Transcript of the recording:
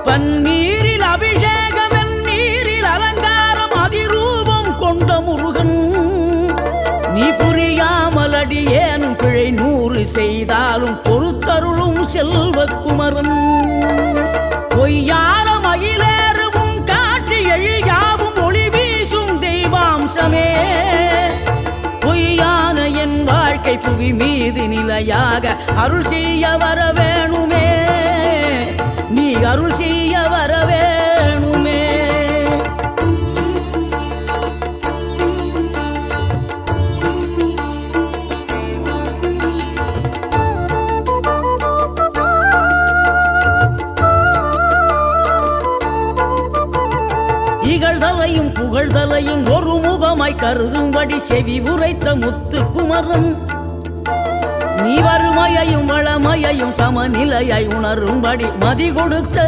பன்னீரில் அபிஷேகம் நீரில் அலங்காரம் அதிரூபம் கொண்ட முருகன் நீ புரியாமல் அடியேனும் பிழை 100 செய்தாலும் பொறுத்தருளும் செல்வக்குமரன் பொய்யார மயிலேறும் காட்சி எழியாவும் ஒளி வீசும் தெய்வாம்சமே பொய்யான என் வாழ்க்கை புவி மீது நிலையாக அருள் செய்ய வர வேணுமே நீ அருள் செய்ய வர வேணுமே இகழ்தலையும் புகழ்தலையும் ஒரு முகமாய் கருதும்படி செவி உரைத்த முத்துக்குமரன் நீ வறுமையையும் வளமையையும் சமநிலையை உணரும்படி மதி கொடுத்த